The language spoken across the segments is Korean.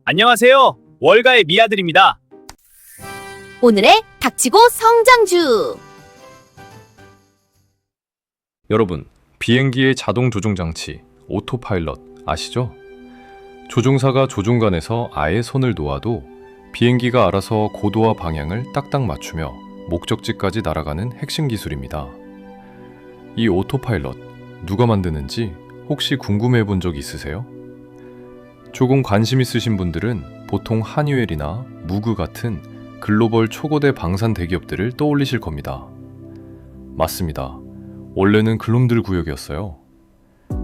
안녕하세요. 월가의 미아들입니다. 오늘의 닥치고 성장주. 여러분, 비행기의 자동 조종 장치, 오토파일럿 아시죠? 조종사가 조종관에서 아예 손을 놓아도 비행기가 알아서 고도와 방향을 딱딱 맞추며 목적지까지 날아가는 핵심 기술입니다. 이 오토파일럿, 누가 만드는지 혹시 궁금해 본 적 있으세요? 조금 관심 있으신 분들은 보통 한유엘이나 무그 같은 글로벌 초거대 방산 대기업들을 떠올리실 겁니다. 맞습니다. 원래는 그놈들 구역이었어요.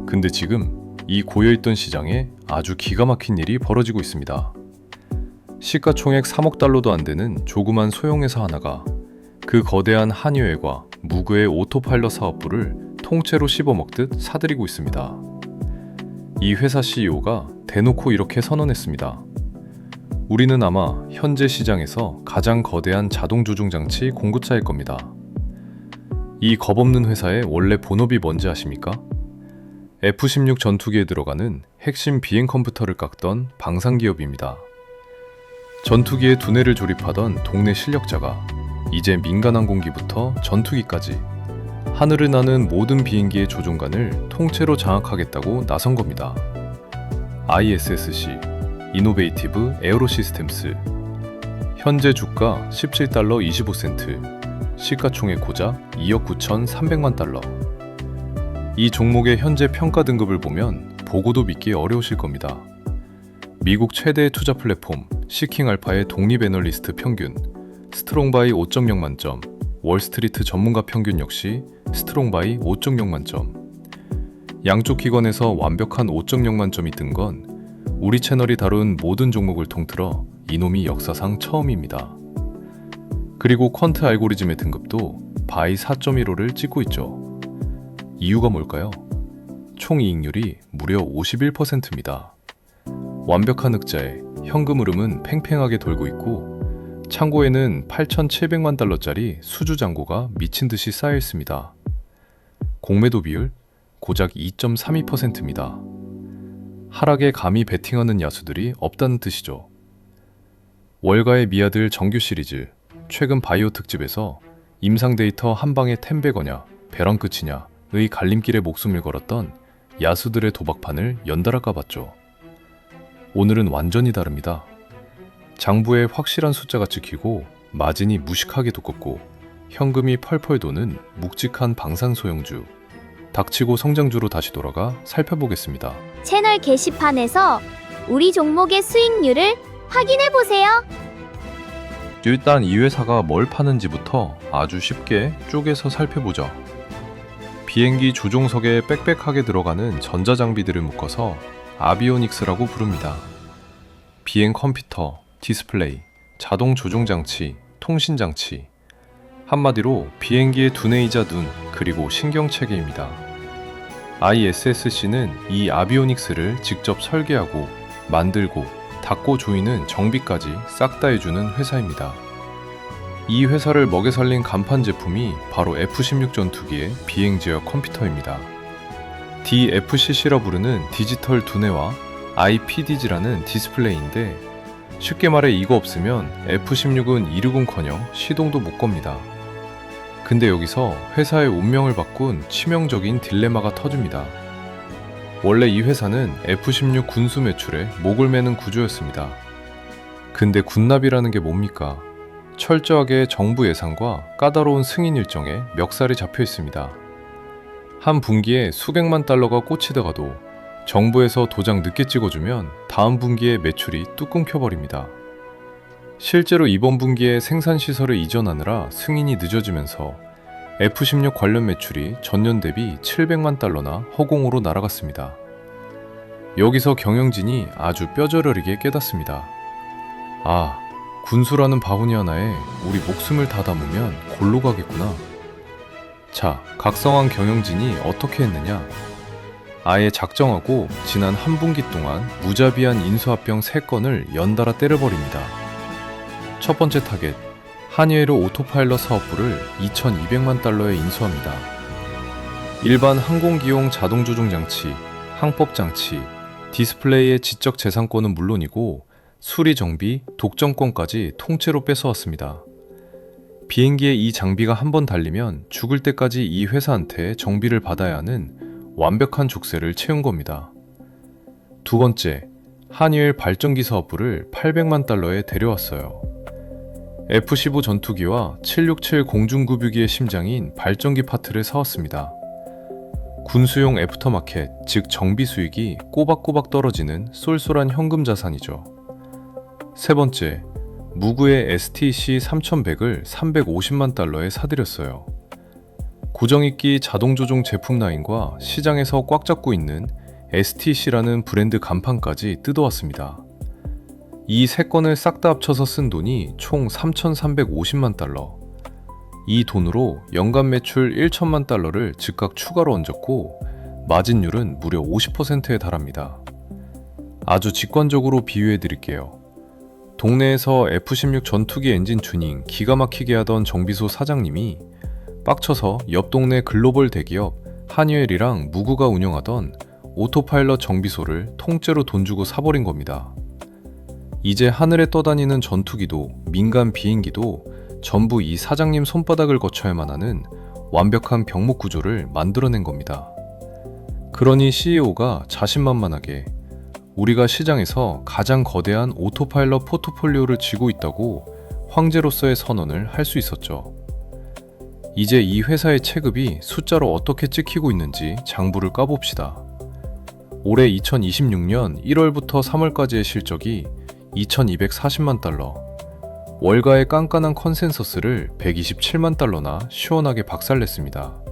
근데 지금 이 고여있던 시장에 아주 기가 막힌 일이 벌어지고 있습니다. 시가총액 3억 달러도 안 되는 조그만 소형회사 하나가 그 거대한 한유엘과 무그의 오토파일럿 사업부를 통째로 씹어먹듯 사들이고 있습니다. 이 회사 CEO가 대놓고 이렇게 선언했습니다. 우리는 아마 현재 시장에서 가장 거대한 자동 조종 장치 공급자일 겁니다. 이 겁없는 회사의 원래 본업이 뭔지 아십니까? F-16 전투기에 들어가는 핵심 비행 컴퓨터를 깎던 방산기업입니다. 전투기에 두뇌를 조립하던 동네 실력자가 이제 민간 항공기부터 전투기까지 하늘을 나는 모든 비행기의 조종관을 통째로 장악하겠다고 나선 겁니다. ISSC, 이노베이티브 에어로 시스템스. 현재 주가 17달러 25센트, 시가총액 고작 2억 9,300만 달러. 이 종목의 현재 평가 등급을 보면 보고도 믿기 어려우실 겁니다. 미국 최대의 투자 플랫폼 시킹알파의 독립 애널리스트 평균 스트롱바이 5.0 만점, 월스트리트 전문가 평균 역시 스트롱바이 5.0 만점. 양쪽 기관에서 완벽한 5.0 만점이 뜬 건 우리 채널이 다룬 모든 종목을 통틀어 이놈이 역사상 처음입니다. 그리고 퀀트 알고리즘의 등급도 바이 4.15를 찍고 있죠. 이유가 뭘까요? 총 이익률이 무려 51%입니다. 완벽한 흑자에 현금 흐름은 팽팽하게 돌고 있고 창고에는 8,700만 달러짜리 수주 잔고가 미친 듯이 쌓여 있습니다. 공매도 비율 고작 2.32%입니다. 하락에 감히 베팅하는 야수들이 없다는 뜻이죠. 월가의 미아들 정규 시리즈 최근 바이오 특집에서 임상 데이터 한 방에 템베거냐 배랑 끝이냐의 갈림길에 목숨을 걸었던 야수들의 도박판을 연달아 까봤죠. 오늘은 완전히 다릅니다. 장부에 확실한 숫자가 찍히고 마진이 무식하게 두껍고 현금이 펄펄 도는 묵직한 방산소형주, 닥치고 성장주로 다시 돌아가 살펴보겠습니다. 채널 게시판에서 우리 종목의 수익률을 확인해보세요. 일단 이 회사가 뭘 파는지부터 아주 쉽게 쪼개서 살펴보죠. 비행기 조종석에 빽빽하게 들어가는 전자장비들을 묶어서 아비오닉스라고 부릅니다. 비행 컴퓨터, 디스플레이, 자동 조종장치, 통신장치. 한마디로 비행기의 두뇌이자 눈, 그리고 신경체계입니다. ISSC는 이 아비오닉스를 직접 설계하고, 만들고, 닫고 조이는 정비까지 싹 다 해주는 회사입니다. 이 회사를 먹여 살린 간판 제품이 바로 F-16 전투기의 비행제어 컴퓨터입니다. DFCC라 부르는 디지털 두뇌와 IPDG라는 디스플레이인데 쉽게 말해 이거 없으면 F-16은 이르곤커녕 시동도 못 겁니다. 근데 여기서 회사의 운명을 바꾼 치명적인 딜레마가 터집니다. 원래 이 회사는 F-16 군수 매출에 목을 매는 구조였습니다. 근데 군납이라는 게 뭡니까? 철저하게 정부 예산과 까다로운 승인 일정에 멱살이 잡혀 있습니다. 한 분기에 수백만 달러가 꽂히다가도 정부에서 도장 늦게 찍어주면 다음 분기에 매출이 뚝 끊겨버립니다. 실제로 이번 분기에 생산시설을 이전하느라 승인이 늦어지면서 F-16 관련 매출이 전년 대비 700만 달러나 허공으로 날아갔습니다. 여기서 경영진이 아주 뼈저리게 깨닫습니다. 아, 군수라는 바구니 하나에 우리 목숨을 다 담으면 골로 가겠구나. 자, 각성한 경영진이 어떻게 했느냐? 아예 작정하고 지난 한 분기 동안 무자비한 인수합병 3건을 연달아 때려버립니다. 첫 번째 타겟, 한예로 오토파일럿 사업부를 2,200만 달러에 인수합니다. 일반 항공기용 자동조종장치, 항법장치, 디스플레이의 지적 재산권은 물론이고 수리 정비, 독점권까지 통째로 뺏어왔습니다. 비행기의 이 장비가 한번 달리면 죽을 때까지 이 회사한테 정비를 받아야 하는 완벽한 족쇄를 채운 겁니다. 두 번째, 한이엘 발전기 사업부를 800만 달러에 데려왔어요. F-15 전투기와 767 공중급유기의 심장인 발전기 파트를 사왔습니다. 군수용 애프터마켓, 즉 정비 수익이 꼬박꼬박 떨어지는 쏠쏠한 현금 자산이죠. 세 번째, 무구의 STC-3100을 350만 달러에 사들였어요. 고정익기 자동조종 제품 라인과 시장에서 꽉 잡고 있는 STC라는 브랜드 간판까지 뜯어왔습니다. 이 세 건을 싹 다 합쳐서 쓴 돈이 총 3,350만 달러. 이 돈으로 연간 매출 1천만 달러를 즉각 추가로 얹었고 마진율은 무려 50%에 달합니다. 아주 직관적으로 비유해 드릴게요. 동네에서 F-16 전투기 엔진 튜닝 기가 막히게 하던 정비소 사장님이 빡쳐서 옆 동네 글로벌 대기업 한이엘이랑 무구가 운영하던 오토파일럿 정비소를 통째로 돈 주고 사버린 겁니다. 이제 하늘에 떠다니는 전투기도 민간 비행기도 전부 이 사장님 손바닥을 거쳐야만 하는 완벽한 병목 구조를 만들어낸 겁니다. 그러니 CEO가 자신만만하게 우리가 시장에서 가장 거대한 오토파일럿 포트폴리오를 쥐고 있다고 황제로서의 선언을 할 수 있었죠. 이제 이 회사의 체급이 숫자로 어떻게 찍히고 있는지 장부를 까봅시다. 올해 2026년 1월부터 3월까지의 실적이 2240만 달러, 월가의 깐깐한 컨센서스를 127만 달러나 시원하게 박살냈습니다.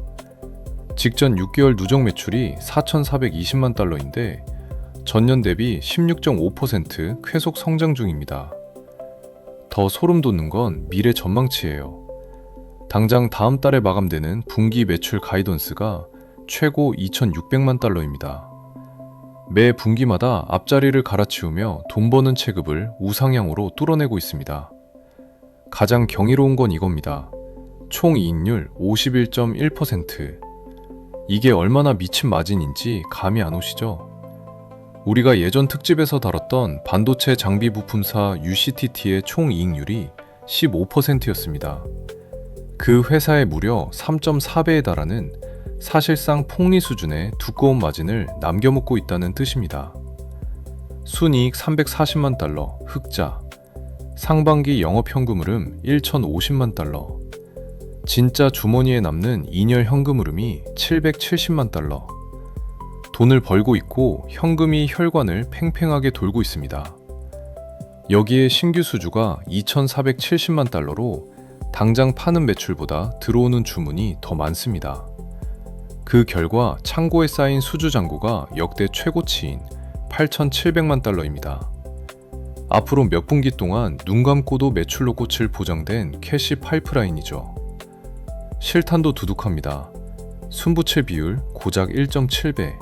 직전 6개월 누적 매출이 4420만 달러인데 전년 대비 16.5% 쾌속 성장 중입니다. 더 소름 돋는 건 미래 전망치예요. 당장 다음 달에 마감되는 분기 매출 가이던스가 최고 2600만 달러입니다. 매 분기마다 앞자리를 갈아치우며 돈 버는 체급을 우상향으로 뚫어내고 있습니다. 가장 경이로운 건 이겁니다. 총 이익률 51.1%. 이게 얼마나 미친 마진인지 감이 안 오시죠? 우리가 예전 특집에서 다뤘던 반도체 장비 부품사 UCTT의 총 이익률이 15%였습니다. 그 회사의 무려 3.4배에 달하는 사실상 폭리 수준의 두꺼운 마진을 남겨먹고 있다는 뜻입니다. 순이익 340만 달러, 흑자. 상반기 영업현금 흐름 1,050만 달러. 진짜 주머니에 남는 인열 현금 흐름이 770만 달러. 돈을 벌고 있고 현금이 혈관을 팽팽하게 돌고 있습니다. 여기에 신규 수주가 2,470만 달러로 당장 파는 매출보다 들어오는 주문이 더 많습니다. 그 결과 창고에 쌓인 수주 잔고가 역대 최고치인 8,700만 달러입니다. 앞으로 몇 분기 동안 눈 감고도 매출로 꽂힐 보장된 캐시 파이프라인이죠. 실탄도 두둑합니다. 순부채 비율 고작 1.7배.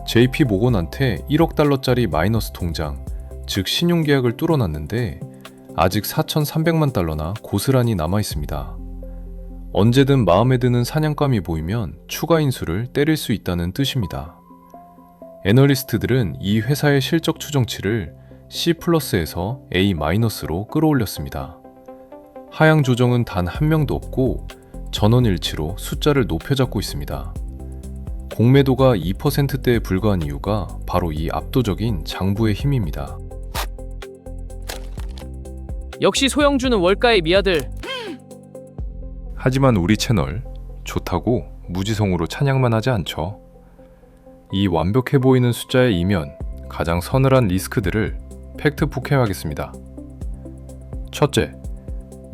JP 모건한테 1억 달러짜리 마이너스 통장, 즉 신용계약을 뚫어놨는데 아직 4,300만 달러나 고스란히 남아있습니다. 언제든 마음에 드는 사냥감이 보이면 추가 인수를 때릴 수 있다는 뜻입니다. 애널리스트들은 이 회사의 실적 추정치를 C+에서 A-로 끌어올렸습니다. 하향 조정은 단 한 명도 없고 전원일치로 숫자를 높여잡고 있습니다. 공매도가 2%대에 불과한 이유가 바로 이 압도적인 장부의 힘입니다. 역시 소영주는 월가의 미아들. 하지만 우리 채널 좋다고 무지성으로 찬양만 하지 않죠. 이 완벽해 보이는 숫자의 이면 가장 서늘한 리스크들을 팩트 폭행하겠습니다. 첫째,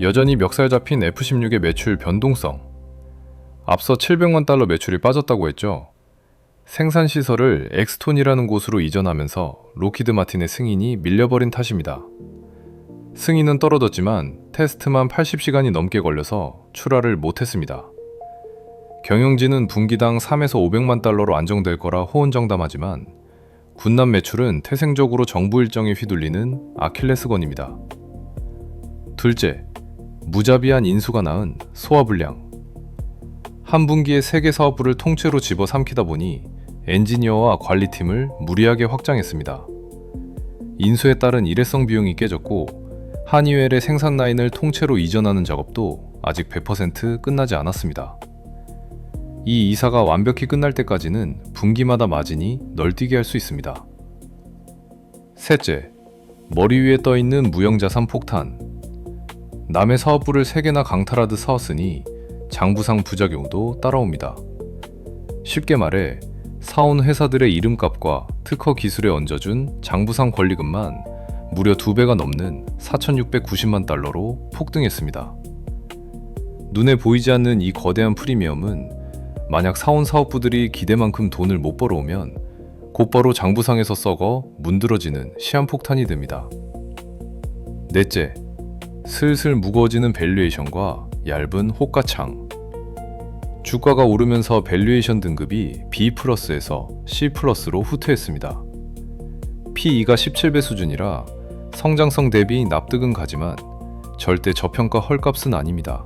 여전히 멱살 잡힌 F-16의 매출 변동성. 앞서 700만 달러 매출이 빠졌다고 했죠. 생산시설을 엑스톤이라는 곳으로 이전하면서 로키드 마틴의 승인이 밀려버린 탓입니다. 승인은 떨어졌지만 테스트만 80시간이 넘게 걸려서 출하를 못했습니다. 경영진은 분기당 3에서 500만 달러로 안정될 거라 호언정담하지만 군남 매출은 태생적으로 정부 일정에 휘둘리는 아킬레스건입니다. 둘째, 무자비한 인수가 낳은 소화불량. 한 분기에 3개 사업부를 통째로 집어삼키다 보니 엔지니어와 관리팀을 무리하게 확장했습니다. 인수에 따른 일회성 비용이 깨졌고 한이웰의 생산 라인을 통째로 이전하는 작업도 아직 100% 끝나지 않았습니다. 이 이사가 완벽히 끝날 때까지는 분기마다 마진이 널뛰게 할 수 있습니다. 셋째, 머리 위에 떠있는 무형자산 폭탄. 남의 사업부를 3개나 강탈하듯 사왔으니 장부상 부작용도 따라옵니다. 쉽게 말해 사온 회사들의 이름값과 특허 기술에 얹어준 장부상 권리금만 무려 2배가 넘는 4,690만 달러로 폭등했습니다. 눈에 보이지 않는 이 거대한 프리미엄은 만약 사온 사업부들이 기대만큼 돈을 못 벌어오면 곧바로 장부상에서 썩어 문드러지는 시한폭탄이 됩니다. 넷째, 슬슬 무거워지는 밸류에이션과 얇은 호가창. 주가가 오르면서 밸류에이션 등급이 B+에서 C+로 후퇴했습니다. P/E가 17배 수준이라 성장성 대비 납득은 가지만 절대 저평가 헐값은 아닙니다.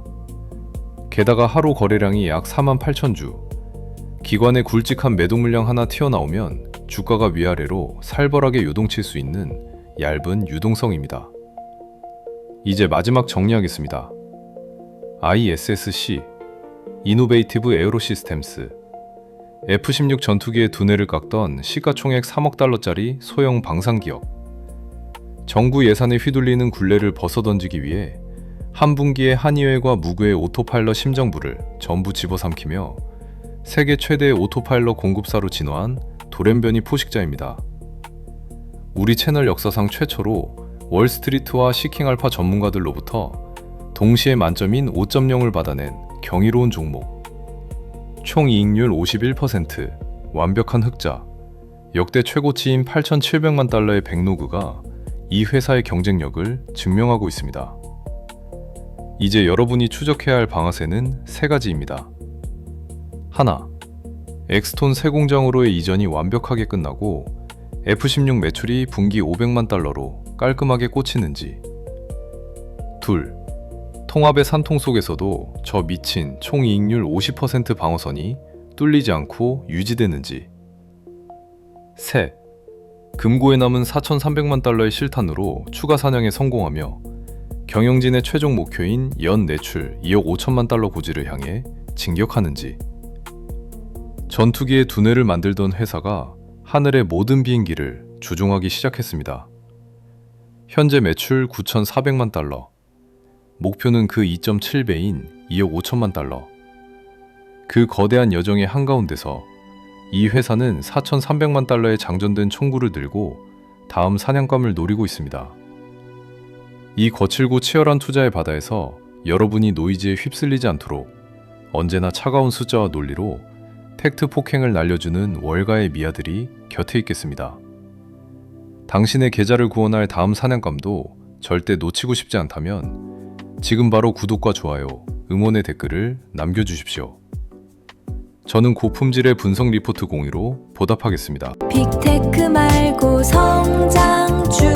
게다가 하루 거래량이 약 48,000주, 기관의 굵직한 매도 물량 하나 튀어나오면 주가가 위아래로 살벌하게 요동칠 수 있는 얇은 유동성입니다. 이제 마지막 정리하겠습니다. ISSC, 이노베이티브 에어로 시스템스, F-16 전투기의 두뇌를 깎던 시가총액 3억 달러짜리 소형 방산기업. 정부 예산에 휘둘리는 굴레를 벗어던지기 위해 한 분기에 한이웰과 무구의 오토파일럿 심정부를 전부 집어삼키며 세계 최대의 오토파일럿 공급사로 진화한 돌연변이 포식자입니다. 우리 채널 역사상 최초로 월스트리트와 시킹알파 전문가들로부터 동시에 만점인 5.0을 받아낸 경이로운 종목. 총 이익률 51%, 완벽한 흑자, 역대 최고치인 8,700만 달러의 백로그가 이 회사의 경쟁력을 증명하고 있습니다. 이제 여러분이 추적해야 할 방아쇠는 3가지입니다. 하나, 엑스톤 새 공장으로의 이전이 완벽하게 끝나고 F-16 매출이 분기 500만 달러로 깔끔하게 꽂히는지. 둘, 통합의 산통 속에서도 저 미친 총이익률 50% 방어선이 뚫리지 않고 유지되는지. 셋, 금고에 남은 4,300만 달러의 실탄으로 추가 사냥에 성공하며 경영진의 최종 목표인 연 내출 2억 5천만 달러 고지를 향해 진격하는지. 전투기의 두뇌를 만들던 회사가 하늘의 모든 비행기를 주종하기 시작했습니다. 현재 매출 9,400만 달러, 목표는 그 2.7배인 2억 5천만 달러. 그 거대한 여정의 한가운데서 이 회사는 4,300만 달러의 장전된 총구를 들고 다음 사냥감을 노리고 있습니다. 이 거칠고 치열한 투자의 바다에서 여러분이 노이즈에 휩쓸리지 않도록 언제나 차가운 숫자와 논리로 팩트 폭행을 날려주는 월가의 미아들이 곁에 있겠습니다. 당신의 계좌를 구원할 다음 사냥감도 절대 놓치고 싶지 않다면 지금 바로 구독과 좋아요, 응원의 댓글을 남겨주십시오. 저는 고품질의 분석 리포트 공유로 보답하겠습니다. 빅테크 말고 성장주